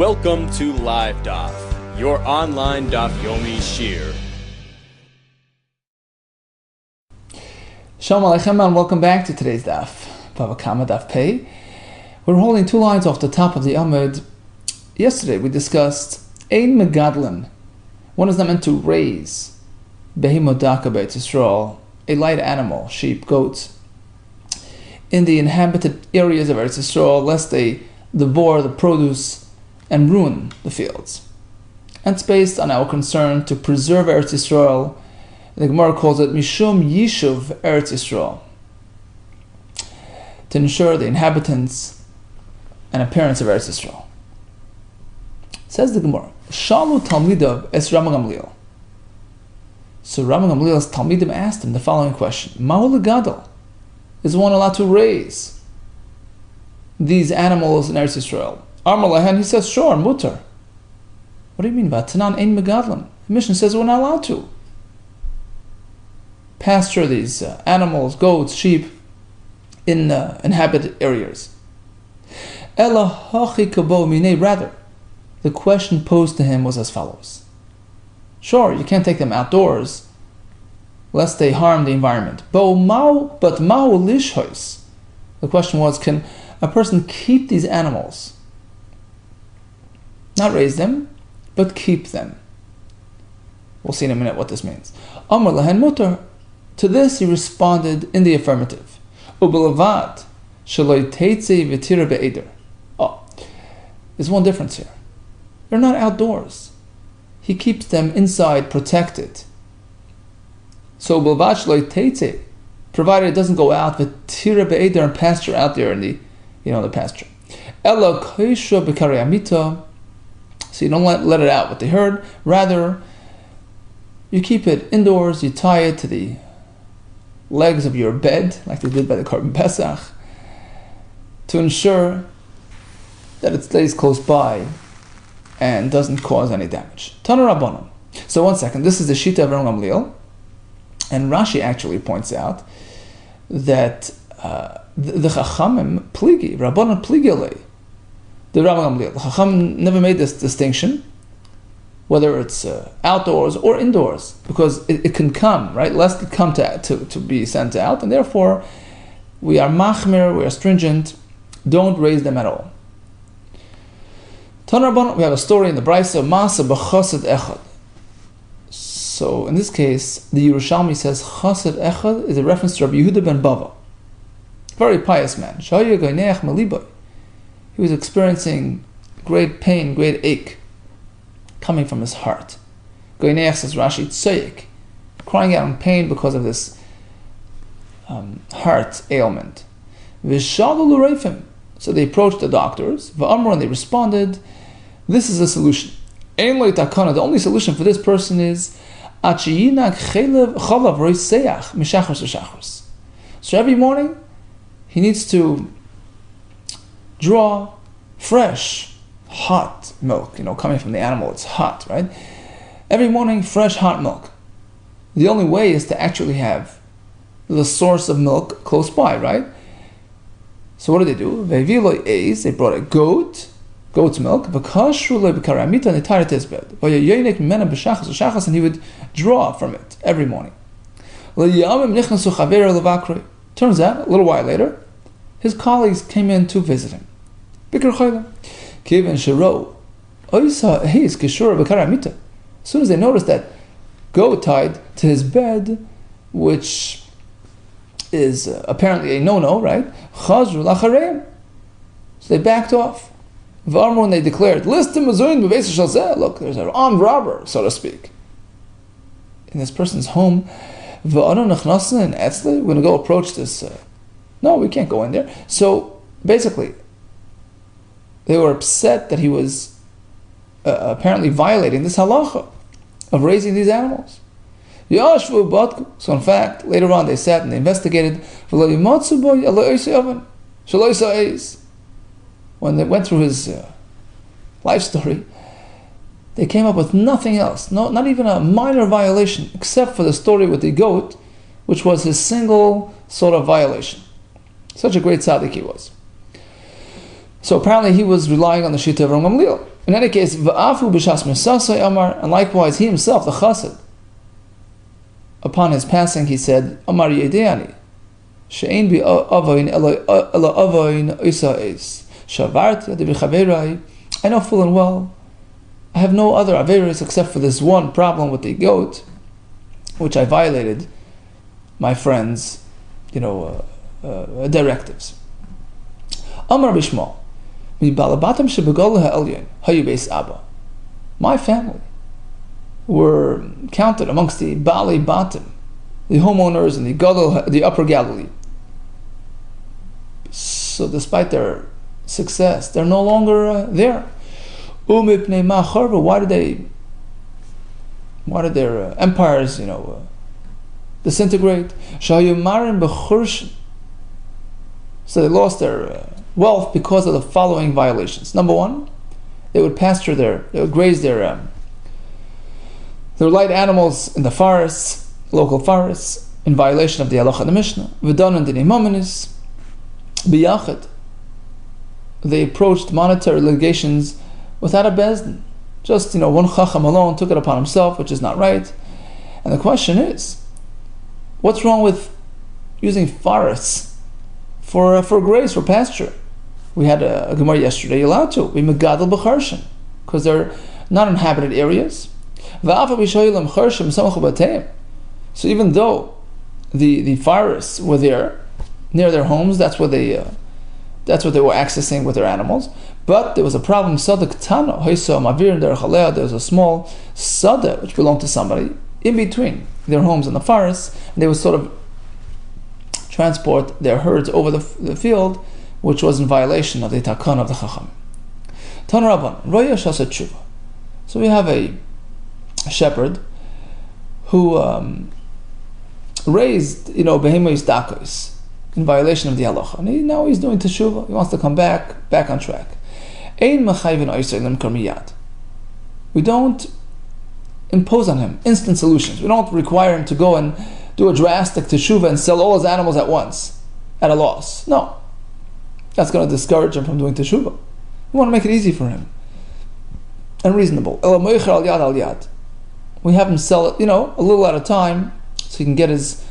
Welcome to Live DAF, your online DAF Yomi Shir. Shalom Aleichem and welcome back to today's DAF, Bava Kamma DAF Pei. We're holding two lines off the top of the Amud. Yesterday we discussed Ein Megadlin. One is not meant to raise Behemodaka Beit Yisrael, a light animal, sheep, goats, in the inhabited areas of Eretz Yisrael, lest they devour the produce and ruin the fields. And it's based on our concern to preserve Eretz Yisrael. The Gemara calls it Mishum Yishuv Eretz Yisrael, to ensure the inhabitants and appearance of Eretz Yisrael. Says the Gemara, Shalu Talmidav es Rabbi Gamliel. So Rabbi Gamliel's Talmidim asked him the following question: Ma'ul Gadol, is one allowed to raise these animals in Eretz Yisrael? Amar Lahan, he says, sure, mutar. What do you mean by Tanan Ein Megadlin? The Mishnah says we're not allowed to pasture these animals, goats, sheep, in inhabited areas. Ela hachi kabo mine, rather, the question posed to him was as follows. Sure, you can't take them outdoors, lest they harm the environment. But mao lishhois. The question was, can a person keep these animals? Not raise them, but keep them. We'll see in a minute what this means. Amar lahen mutar. To this he responded in the affirmative. Ubelavad shaloi teitze v'tira be'eder. Oh, there's one difference here. They're not outdoors. He keeps them inside, protected. So ubelavad shaloi teitze, provided it doesn't go out v'tira be'eder and pasture out there in the pasture. Ela koisha b'karei amita. So you don't let it out what they heard. Rather, you keep it indoors, you tie it to the legs of your bed, like they did by the Korban Pesach, to ensure that it stays close by and doesn't cause any damage. Tana Rabbanon. So one second, this is the Shita of Rabbi Gamliel, and Rashi actually points out that the Chachamim pligi, Rabbanon pligi alei, the Rabbi Gamliel. The Chacham never made this distinction, whether it's outdoors or indoors, because it can come, right? Lest it come to be sent out, and therefore we are machmir, we are stringent, don't raise them at all. Tan Rabbanon, we have a story in the Brisa, Masa b'chased echad. So in this case, the Yerushalmi says chased echad is a reference to Rabbi Yehuda ben Bava, very pious man. Shaya goineach maliboy. He was experiencing great pain, great ache, coming from his heart. Goineach, says Rashi, tzoyik, crying out in pain because of this heart ailment. V'shalu l'reifim. So they approached the doctors, v'amru, and they responded, this is the solution. Ein lo takana, the only solution for this person is achiyinak chalav roiseach mishachros l'shachros. So every morning, he needs to draw fresh, hot milk, coming from the animal, it's hot, right? Every morning, fresh, hot milk. The only way is to actually have the source of milk close by, right? So what did they do? They brought a goat's milk, and they tied it to his bed. And he would draw from it every morning. Turns out, a little while later, his colleagues came in to visit him. As soon as they noticed that goat tied to his bed, which is apparently a no-no, right? So they backed off. When they declared, look, there's an armed robber, so to speak, in this person's home. We're going to go approach this. No, we can't go in there. So basically, they were upset that he was apparently violating this halacha of raising these animals. So in fact, later on they sat and they investigated. When they went through his life story, they came up with nothing else, not even a minor violation, except for the story with the goat, which was his single sort of violation. Such a great tzaddik he was. So apparently he was relying on the Shita of Rabbi Gamliel. In any case, v'afu b'shas mesasai amar, and likewise he himself, the chassid, upon his passing, he said, Amar yedeani, she'ein bi avoin ela avoin isa es, shavarti adi b'chaverai, I know full and well, I have no other averis except for this one problem with the goat, which I violated my friends, directives. Amar bishmo, mi balabatam shebegol ha'elyon hayu beis abba. My family were counted amongst the Bali Batim, the homeowners in the Upper Galilee. So despite their success, they're no longer there. Why did their empires, disintegrate? So they lost their wealth because of the following violations. Number one, they would graze their light animals in the forests, local forests, in violation of the halacha and the Mishnah. V'danan dinei mamanis biyachid. They approached monetary litigations without a bezdin. Just one chacham alone took it upon himself, which is not right. And the question is, what's wrong with using forests for graze, for pasture? We had a Gemara yesterday. You're allowed to. We megadol b'charshin because they're not inhabited areas. So even though the forests were there near their homes, that's what they were accessing with their animals. But there was a problem. There was a small sada which belonged to somebody in between their homes and the forests, and they would sort of transport their herds over the field, which was in violation of the takana of the chacham. Tan Rabban Roya Shasa Tshuva. So we have a shepherd who raised, behemoths dakos in violation of the halacha, and now he's doing teshuvah. He wants to come back on track. Ein machayvin oisaylim karmiyad. We don't impose on him instant solutions. We don't require him to go and do a drastic teshuvah and sell all his animals at once at a loss. No, that's going to discourage him from doing teshuvah. We want to make it easy for him and reasonable. Ela moicher al yad al yad. We have him sell it, a little at a time, so he can get his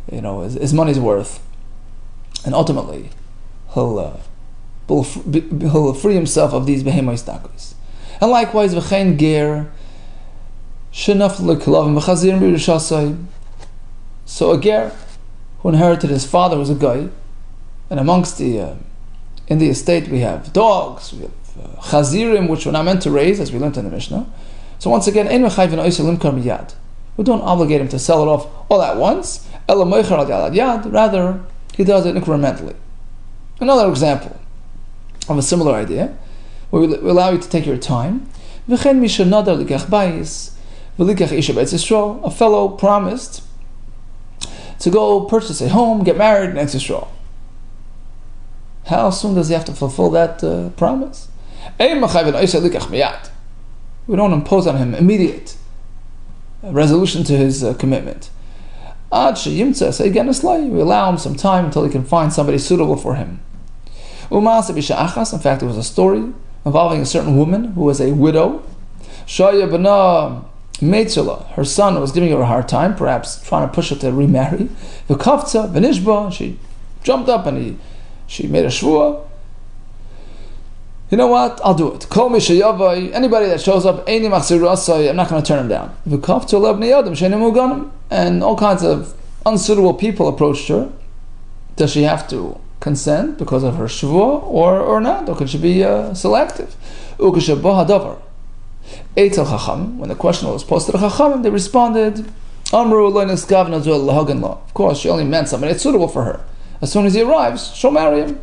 money's worth, and ultimately he'll free himself of these behemoths dakos. And likewise, v'chein ger shenaf leklavim v'chazirim b'rishasai. So a ger who inherited his father was a guy, and amongst in the estate we have dogs, we have chazirim, which we're not meant to raise, as we learned in the Mishnah. So once again, we don't obligate him to sell it off all at once. Rather, he does it incrementally. Another example of a similar idea, where we allow you to take your time. A fellow promised to go purchase a home, get married in Eretz Yisrael. How soon does he have to fulfill that promise? We don't impose on him immediate resolution to his commitment. We allow him some time until he can find somebody suitable for him. In fact, there was a story involving a certain woman who was a widow. Her son was giving her a hard time, perhaps trying to push her to remarry. She jumped up and she made a shvuah. You know what? I'll do it. Anybody that shows up, I'm not going to turn him down. And all kinds of unsuitable people approached her. Does she have to consent because of her shvuah or not? Or could she be selective? When the question was posed to the Chachamim, they responded, of course, she only meant somebody that's suitable for her. As soon as he arrives, she'll marry him.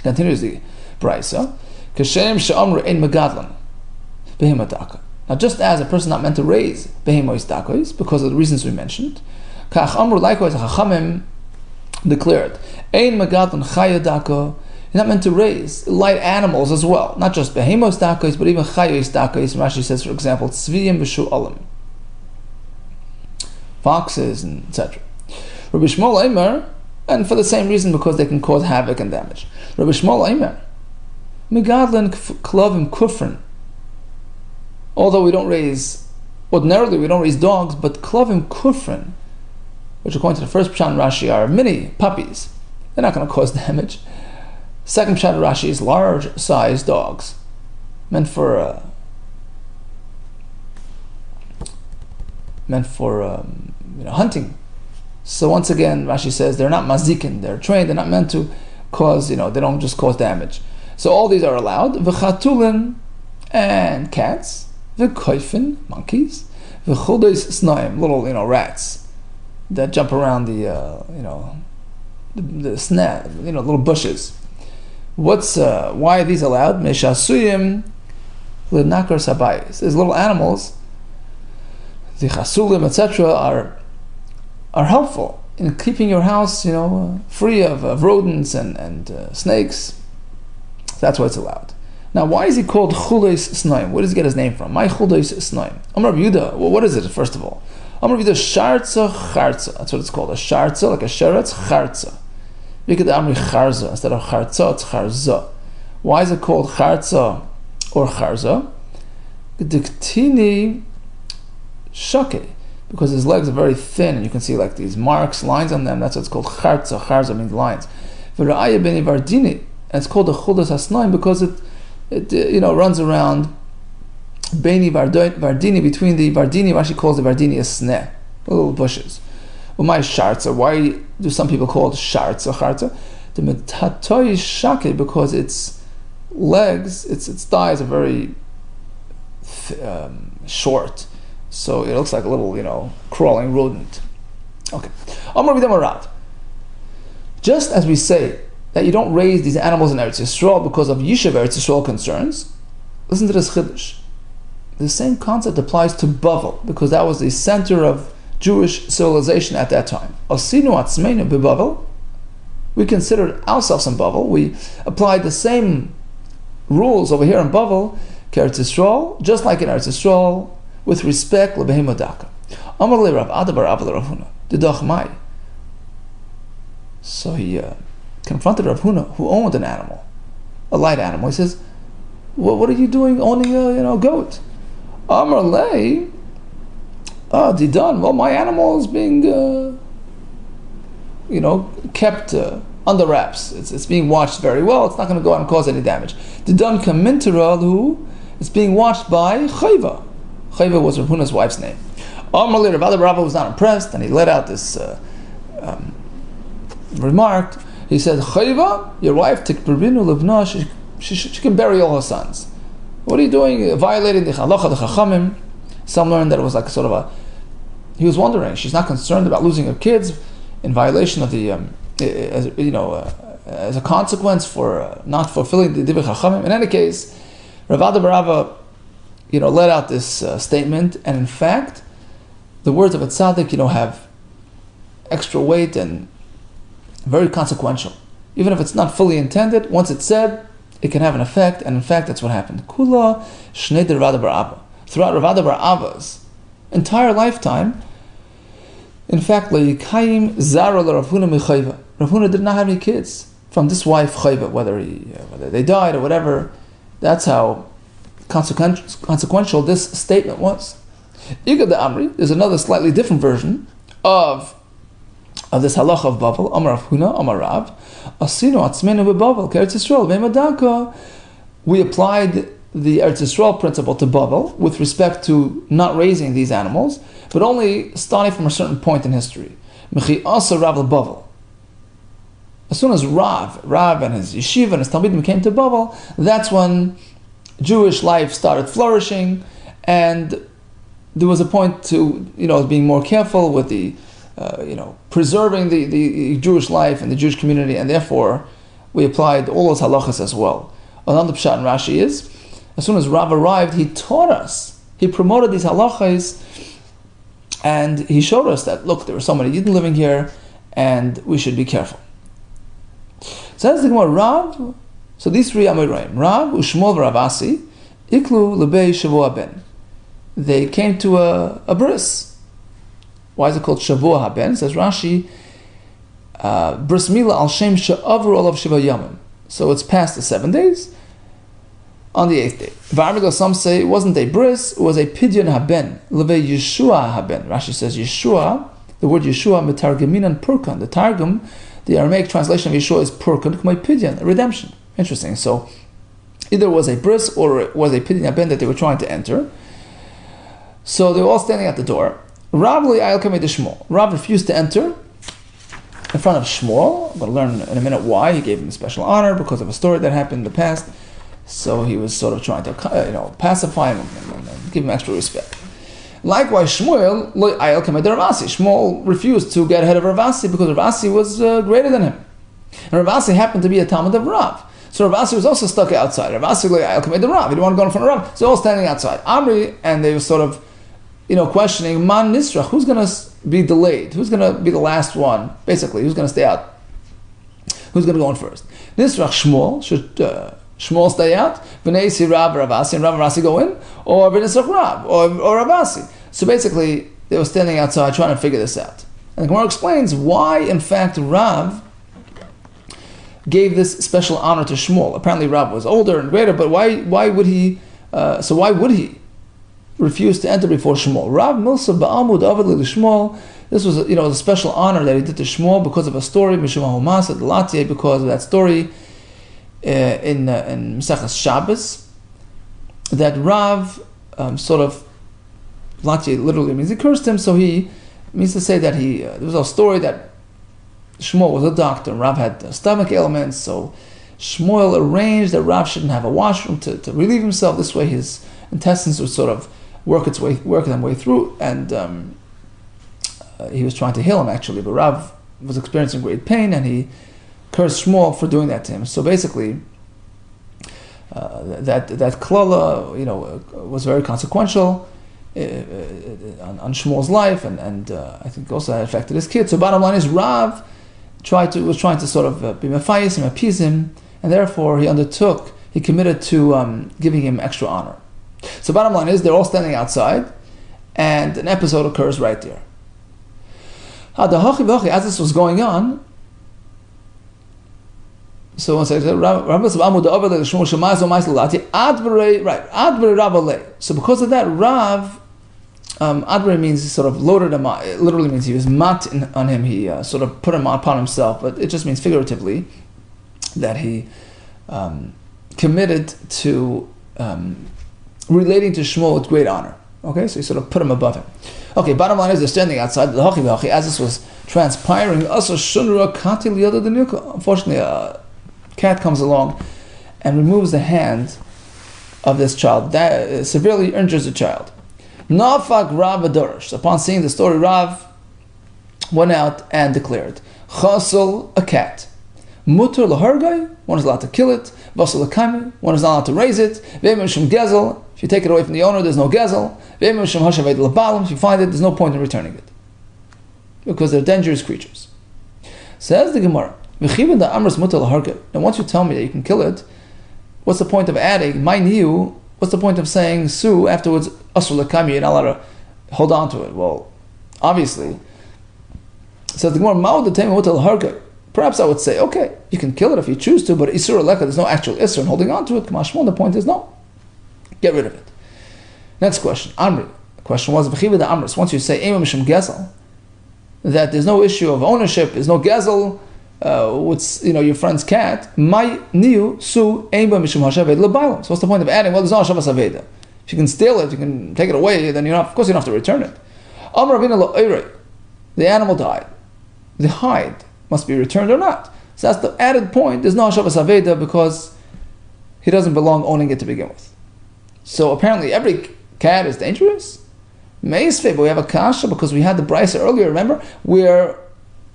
Continues the Brisa. Now, just as a person not meant to raise behemoths dakos because of the reasons we mentioned, likewise, Chachamim declared, Ein megadlan chaya dako. You're not meant to raise light animals as well, not just behemoths dakos, but even chayos dakos. Rashi says, for example, tzviyim v'shu'alim, foxes, and etc. Rabbi Shmuel Eimer, and for the same reason, because they can cause havoc and damage. Rabbi Shmuel Eimer, megadlan klovim kufrin Although ordinarily we don't raise dogs, but klavim kufrin, which according to the first Pshat in Rashi are mini puppies, they're not going to cause damage. Second Pshat in Rashi is large-sized dogs, meant for hunting. So once again, Rashi says they're not mazikin, they're trained, they're not meant to cause, they don't just cause damage. So all these are allowed. V'chatulin, and cats. V'koifin, monkeys. V'chudois snaim, little, rats that jump around the snap, little bushes. Why are these allowed? Meshasuyim l'nakar sabayis. These little animals, the chasulim, etc., are helpful in keeping your house, free of rodents and snakes. That's why it's allowed. Now, why is he called chulois snaim? Where does he get his name from? My chulois snaim. Rabbi Yehuda. Well, what is it? First of all, Rabbi Yehuda sharza charza. That's what it's called. A sharza, like a sheretz, charza. You could amri charza instead of charza. It's charza. Why is it called charza or charza? Diktini shake. Because his legs are very thin, and you can see like these marks, lines on them. That's what it's called. Charza. Charza means lines. V'ra'aya beni vardini, and it's called the chulas hasnaim because it runs around beni vardini, between the vardini. Rashi calls the vardini a sneh, little bushes. Well, my sharza. Why do some people call it sharza charza? The metatoi shake because its legs, its thighs are very short. So it looks like a little, crawling rodent. Okay. Just as we say that you don't raise these animals in Eretz Yisrael because of Yishuv Eretz Yisrael concerns, listen to this chiddush. The same concept applies to Bavel, because that was the center of Jewish civilization at that time. Asinu atzmeinu b'Bavel. We considered ourselves in Bavel. We applied the same rules over here in Bavel, Eretz Yisrael, just like in Eretz Yisrael, with respect lebehema daka. Amar le Rav Ada bar Abba Rav Huna, the Thu May. So he confronted Rav Huna, who owned an animal, a light animal. He says, "What are you doing owning a goat?" Amar le, Didan. Well, my animal is being kept under wraps. It's being watched very well. It's not going to go out and cause any damage. Didan kamintera who is being watched by Chayva. Chayva was Rav Huna's wife's name. Amalei Rav Ada was not impressed, and he let out this remark. He said, Chayva, your wife, tikperinu levna, she can bury all her sons. What are you doing? Violating the halacha, the chachamim. Some learned that it was like sort of he was wondering, she's not concerned about losing her kids in violation of the, as a consequence for not fulfilling the divrei chachamim. In any case, Rav Ada bar Abba let out this statement, and in fact, the words of a tzaddik, have extra weight and very consequential. Even if it's not fully intended, once it's said, it can have an effect, and in fact, that's what happened. Kula shnei de Rav Ada bar Abba. Throughout Rav Ada bar Abba's entire lifetime, in fact, le'yikayim zara Rav Huna michayva. Rav Huna did not have any kids from this wife chayva, whether they died or whatever. That's how consequential this statement was. Iga de Amri, there's another slightly different version of this halacha of Bavel. Amar Rav Huna, Amar Rav, Asinu atzmenu beBavel, Eretz Yisrael, ve'madaka. We applied the Eretz Yisrael principle to Bavel with respect to not raising these animals, but only starting from a certain point in history. Mechi asa Rav Bavel. As soon as Rav and his yeshiva and his talmidim came to Bavel, that's when Jewish life started flourishing, and there was a point to being more careful with the preserving the Jewish life and the Jewish community, and therefore we applied all those halachas as well. Another pshat in Rashi is, as soon as Rav arrived, he taught us, he promoted these halachas, and he showed us that look, there were so many Yidden living here, and we should be careful. Says the Gemara, Rav. So these three Amoraim, Rav, Ushmol, Ravasi, Iklu, Lebei, Shavua Ben. They came to a bris. Why is it called Shavua Haben? Says Rashi, bris mila al shem she'avru olav shiva yamim. So it's past the 7 days, on the 8th day. V'armigo, some say it wasn't a bris, it was a pidyon haben, leve Yeshua haben. Rashi says Yeshua, the word Yeshua, metargaminan purkan. The Targum, the Aramaic translation of Yeshua is purkan, k'may pidyon, a redemption. Interesting. So either it was a bris or it was a pidyon haben that they were trying to enter. So they were all standing at the door. Rav refused to enter in front of Shmuel. I'm going to learn in a minute why. He gave him a special honor because of a story that happened in the past. So he was sort of trying to, pacify him and give him extra respect. Likewise, Shmuel refused to get ahead of Ravasi because Ravasi was greater than him. And Ravasi happened to be a Talmud of Rav. So Ravasi was also stuck outside. Ravasi, he didn't want to go in front of Rav. So they're all standing outside. Amri, and they were sort of, questioning, Man Nisrach, who's going to be delayed? Who's going to be the last one? Basically, who's going to stay out? Who's going to go in first? Nisrach Shmuel, should Shmuel stay out? V'neisi Rav Ravasi, and Rav Ravasi go in? Or V'nisrach Rav, or Ravasi? So basically, they were standing outside trying to figure this out. And the Gemara explains why, in fact, Rav gave this special honor to Shmuel. Apparently Rav was older and greater, but why would he refused to enter before Shmuel? Rav Milsa Ba'amud Avad Shmuel. This was a special honor that he did to Shmuel because of a story, Mishum HaHumas at Latie, because of that story in Maseches Shabbos, that Rav Latie literally means he cursed him, so he means to say that there was a story that Shmuel was a doctor and Rav had stomach ailments, so Shmuel arranged that Rav shouldn't have a washroom to relieve himself. This way his intestines would sort of work them way through, and he was trying to heal him actually, but Rav was experiencing great pain and he cursed Shmuel for doing that to him. So basically, that klala, was very consequential on Shmuel's life, and I think also that affected his kids. So bottom line is, Rav was trying to sort of be mefayis and appease him, and therefore he committed to giving him extra honor. So bottom line is, they're all standing outside, and an episode occurs right there. As this was going on, so one says, So because of that, Rav, Adbere means sort of loaded him on. It literally means he was mat on him. He sort of put him upon himself, but it just means figuratively that he committed to relating to Shmuel with great honor. Okay, so he sort of put him above him. Okay, bottom line is they're standing outside. As this was transpiring, unfortunately, a cat comes along and removes the hand of this child. That severely injures the child. Nafak Rav Adorish. Upon seeing the story, Rav went out and declared, Chasal, a cat. Mutter lahargai, one is allowed to kill it. Vasal lakami, one is not allowed to raise it. Ve'emishum gezel, if you take it away from the owner, there's no gezel. Ve'emishum hashaved labalim, if you find it, there's no point in returning it, because they're dangerous creatures. Says the Gemara, V'chiv da amras mutter lahargai. Now once you tell me that you can kill it, what's the point of adding my niu? What's the point of saying su afterwards? Asur lakami, you're not allowed to hold on to it. Well, obviously, says the Gemara, ma'od the mutter lahargai. Perhaps I would say, okay, you can kill it if you choose to, but Isur Aleka, there's no actual Isur in holding on to it. Kamashmon, the point is no. Get rid of it. Next question. Amri. The question was, V'chiva da Amris. Once you say, Eimah Mishum Gezel, that there's no issue of ownership, there's no Gezel, with your friend's cat, my niu su Eimah Mishum Hashaved L'Bailam. So what's the point of adding, well, there's no Hashavas Aveda. If you can steal it, you can take it away, then of course you don't have to return it. Amr Ravina Lo'irei. The animal died. The hide must be returned or not. So that's the added point. There's no Hashavas Aveda because he doesn't belong owning it to begin with. So apparently every cat is dangerous. Meisve, but we have a kasha because we had the brisa earlier, remember, where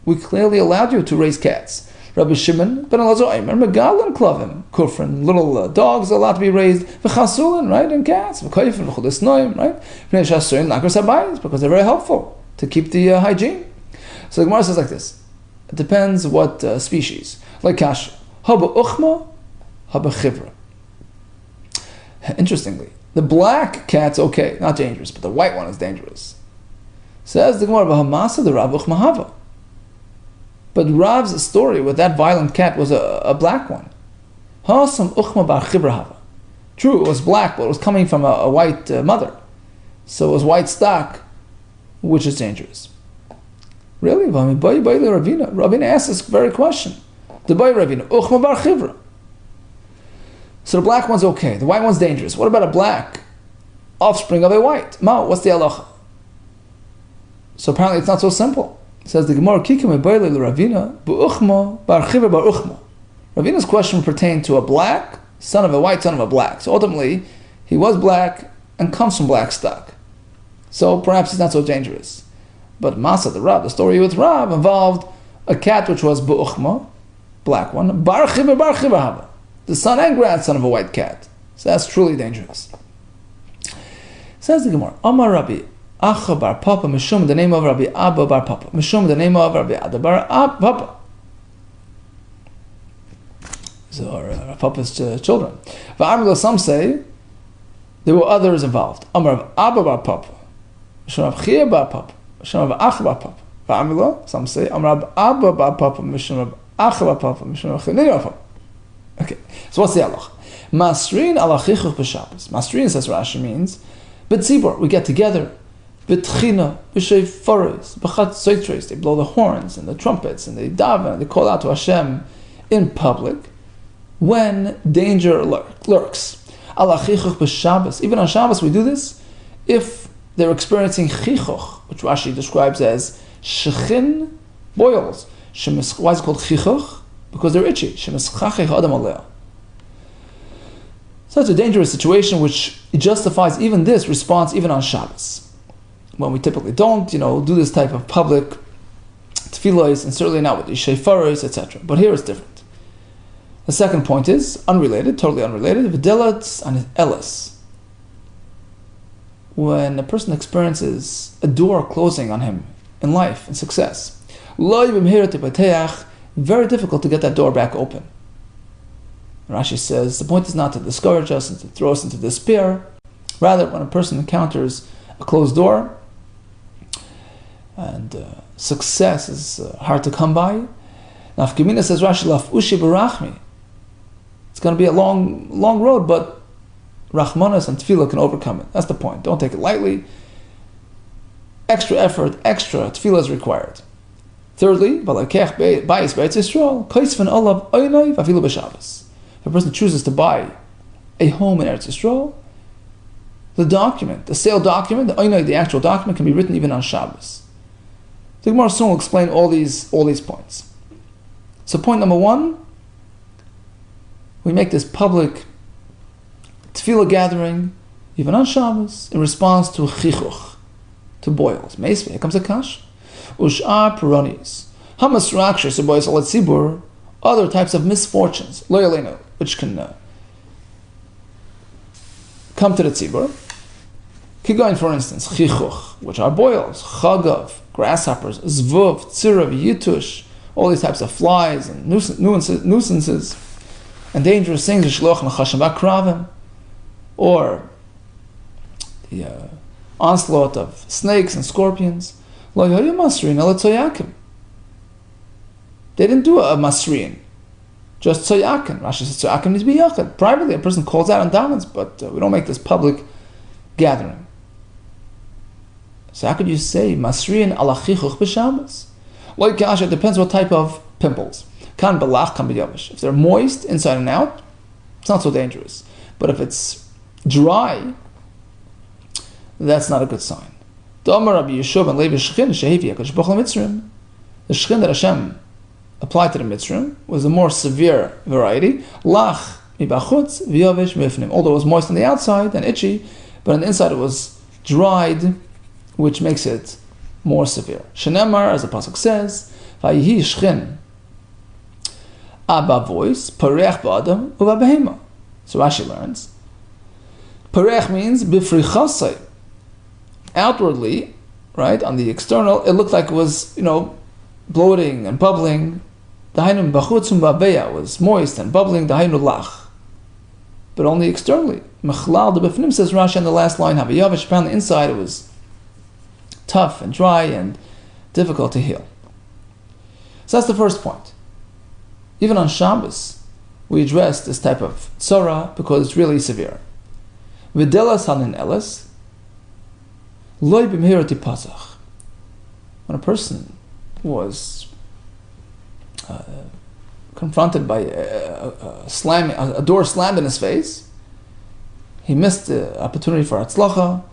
we clearly allowed you to raise cats. Rabbi Shimon ben Elazar, remember Galan Klavim, Kufrin, little dogs are allowed to be raised, V'chasulin, right, and cats, V'koyfin, V'chudesnoim, right, because they're very helpful to keep the hygiene. So the Gemara says like this. It depends what species. Like kasha. Haba uchma, haba chivra. Interestingly, the black cat's okay, not dangerous, but the white one is dangerous. Says the Gemara, Bahamasa the Rav uchma hava. But Rav's story with that violent cat was a black one. Hasam uchma bar chivra hava. True, it was black, but it was coming from a white mother. So it was white stock, which is dangerous. Really? Ravina asked this very question. So the black one's okay. The white one's dangerous. What about a black offspring of a white? What's the halacha? So apparently it's not so simple. It says the Gemara, Ravina's question pertained to a black, son of a white, son of a black. So ultimately, he was black and comes from black stock. So perhaps he's not so dangerous. But Masa, the story with Rab involved a cat which was Bu'uchma, black one, bar chiva, the son and grandson of a white cat. So that's truly dangerous. Says the Gemara, Amar Rabbi Acha bar Papa, Mishum, the name of Rabbi Abba bar Papa, Mishum, the name of Rabbi Ada bar Papa. So our Papa's children. Some say there were others involved. Amar Abba bar Papa, Mishum Rabbi Chia bar Papa, Mishum Rabbi Acha bar Papa. Some say Amar Abba bar Papa, Mishum Rabbi Acha bar Papa, Mishum Rabbi Chia bar Papa. Okay, so what's the halach? Masrin ala chichuch b'Shabbos. Masrin, says Rashi, means b'tzibor, we get together, b'tchina, b'sheifaros, b'chatzotres, they blow the horns and the trumpets and they daven and they call out to Hashem in public when danger lurks. Ala chichuch b'Shabbos. Even on Shabbos we do this if they're experiencing chichuch, which Rashi describes as shechin, boils. Why is it called chichuch? Because they're itchy. So it's a dangerous situation which justifies even this response even on Shabbos. When we typically don't, do this type of public tefillos, and certainly not with the sheifaros, etc. But here it's different. The second point is unrelated, totally unrelated. V'delat and elis. When a person experiences a door closing on him in life, in success, very difficult to get that door back open. Rashi says the point is not to discourage us and to throw us into despair. Rather, when a person encounters a closed door and success is hard to come by, Nafkamina says Rashi, Laf ushi barachmi. It's going to be a long road, but Rachmanas and Tefillah can overcome it. That's the point. Don't take it lightly. Extra effort, extra Tefillah is required. Thirdly, if a person chooses to buy a home in Eretz Yisrael, the sale document, the actual document can be written even on Shabbos. The Gemara soon will explain all these points. So point number one, we make this public tefillah gathering even on Shabbos in response to chichuch, to boils. Meisvei, here comes a kash. Ush'ar Puranis. Hamas Rakshar Sabois Alat Sibur, other types of misfortunes, loyalino, which can come to the tzibur. Kigoin, for instance, chichuch, which are boils, chagav, grasshoppers, zvuv, tzirav, yitush, all these types of flies and nuisances and dangerous things, shloch nachashim bakravim, or the onslaught of snakes and scorpions. They didn't do a masrin, just tzoyakin. Rashi says tzoyakin needs to be yachad. Privately, a person calls out and davens, but we don't make this public gathering. So how could you say masrin ala chichuch b'Shabbos? Like Kash, it depends what type of pimples. Kan belach, kan b'yavish. If they're moist inside and out, it's not so dangerous. But if it's dry, that's not a good sign. The shechin that Hashem applied to the Mitzrim was a more severe variety. Lach mibachutz v'yavish mifnim. Although it was moist on the outside and itchy, but on the inside it was dried, which makes it more severe. Shenemar, as the pasuk says, vayihi shechin abba voice parech ba'adam uva behema. So Rashi learns, parech means bifrichasai. Outwardly, right, on the external, it looked like it was, bloating and bubbling. Dahainu bachutzum babeya was moist and bubbling. Dahainu lach, but only externally. Mechlal de befnim, says Rashi on the last line. Habayavish, found the inside it was tough and dry and difficult to heal. So that's the first point. Even on Shabbos, we address this type of tzara because it's really severe. V'delas hanin elas loy b'mehirati pasach. When a person was confronted by a door slammed in his face, he missed the opportunity for hatzlacha.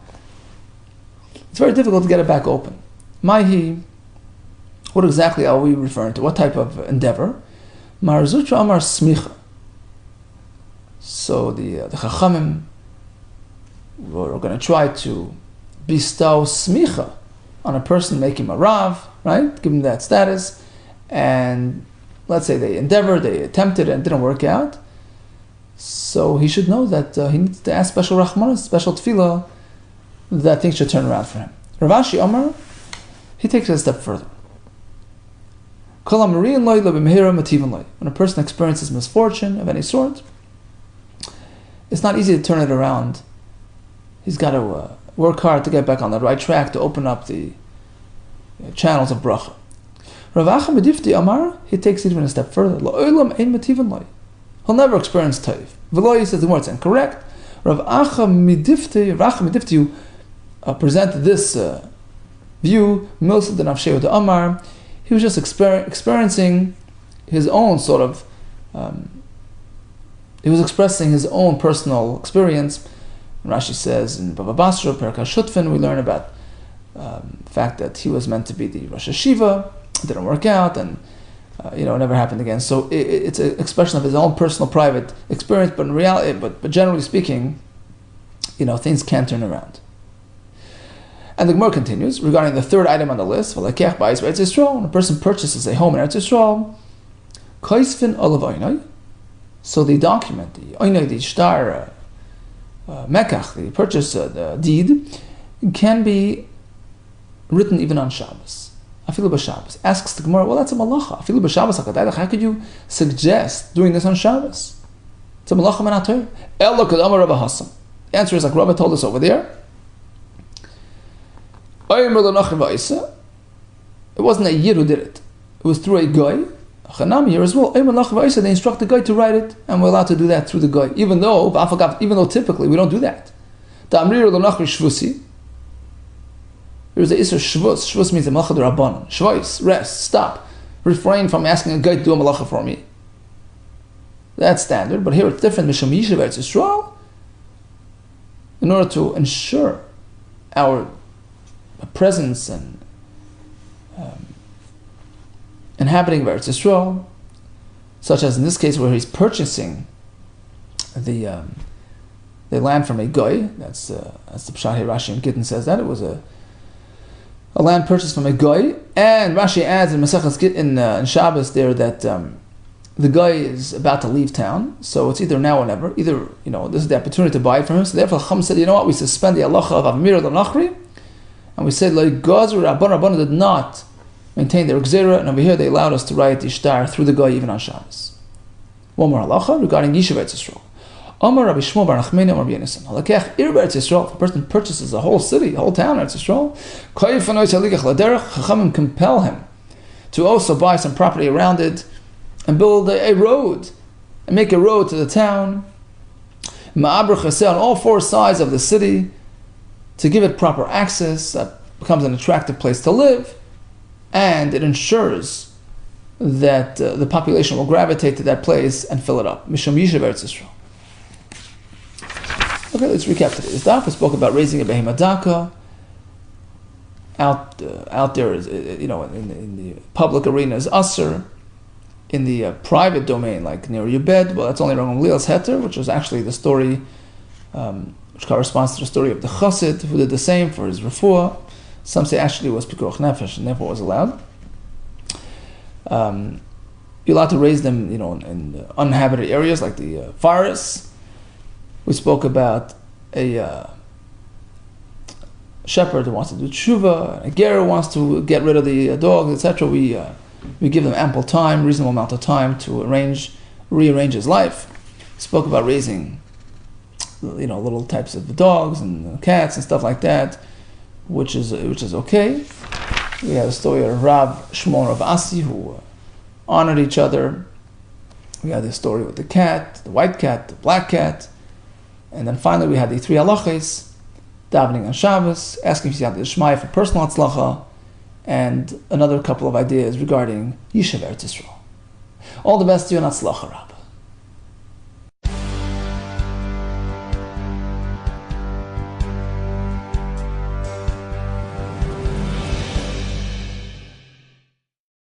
It's very difficult to get it back open. Mahi, what exactly are we referring to? What type of endeavor? Mar zutra amar smicha. So the Chachamim were going to try to bestow smicha on a person, make him a Rav, right? Give him that status. And let's say they attempted and it didn't work out. So he should know that he needs to ask special Rahmanas, special tefillah, that things should turn around for him. Rav Ashi Omar, he takes it a step further. When a person experiences misfortune of any sort, it's not easy to turn it around. He's got to work hard to get back on the right track, to open up the channels of bracha. Rav Acha Medifti Amar, he takes it even a step further. He'll never experience taiv. V'lo, says the word, it's incorrect. Rav Acha Medifti presented this view, Milsa de Nafsheo de Amar. He was just experiencing his own sort of, he was expressing his own personal experience. Rashi says in Bava Basra, Perka Shutfin, we learn about the fact that he was meant to be the Rosh Hashiva. It didn't work out, and it never happened again. So it's an expression of his own personal, private experience. But in reality, but generally speaking, things can turn around. And the Gemara continues regarding the third item on the list. When a person purchases a home in Eretz Yisrael, kaisvin olav oinai. So the document, the oinai, the shtar mekach, the purchase deed, can be written even on Shabbos. Afilu b'Shabbos. Asks the Gemara, well, that's a malacha. Afilu b'Shabbos hakadayach. How could you suggest doing this on Shabbos? It's a malacha menator. Elo kadamar Rabbi Hassam. The answer is like Rabbi told us over there. It wasn't a yid who did it. It was through a guy. Chanam here as well. They instruct the guy to write it, and we're allowed to do that through the guy. Even though typically we don't do that. There is a Isser Shvus. Shvus means a Malacha D'Rabbanan. Shvus, rest, stop. Refrain from asking a guy to do a Malacha for me. That's standard, but here it's different. Misham Yishav Eretz Yisrael. In order to ensure our presence and inhabiting Eretz Yisrael, such as in this case where he's purchasing the land from a guy. That's the Pshat here. Rashi and Gittin says that it was a land purchased from a guy, and Rashi adds in Masechas Gittin in Shabbos there that the guy is about to leave town, so it's either now or never. Either this is the opportunity to buy it from him. So therefore, Chacham said, we suspend the halacha of Avmir al-Nachri, and we said like Gazur Rabban did not maintain their gzera, and over here they allowed us to write the shtar through the guy even on Shabbos. One more halacha regarding Yishuv Eretz Yisrael. Amar Rabbi Shmuel bar Nachmani Amar Rabbi Yonasan. Halakech ir Eretz Yisrael. If a person purchases a whole city, a whole town Eretz Yisrael, Chachamim compel him to also buy some property around it and build a road and make a road to the town. Ma'abr Chaseh on all four sides of the city to give it proper access. That becomes an attractive place to live, and it ensures that the population will gravitate to that place and fill it up. Misham Yishuv Eretz Yisrael. Okay, let's recap today's DAF. We spoke about raising a behemoth daka out there, in the public arena is usher. In the private domain, like near your bed, well, that's only Rambam Gamliel's heter, which was actually the story, which corresponds to the story of the chassid who did the same for his refuah. Some say actually it was pikuach nefesh and therefore was allowed. You're allowed to raise them, in uninhabited areas like the forests. We spoke about a shepherd who wants to do tshuva, a ger who wants to get rid of the dog, etc. We give them ample time, reasonable amount of time to rearrange his life. We spoke about raising, little types of dogs and cats and stuff like that, which is okay. We had a story of Rav Shmuel Rav Asi who honored each other We had the story with the cat, the white cat, the black cat. And then finally we had the 3 halachas, davening on Shabbos, asking Siyat Shmaya for personal Hatzlacha, and another couple of ideas regarding Yishuv Eretz Yisrael. All the best to you and Hatzlacha, Rab.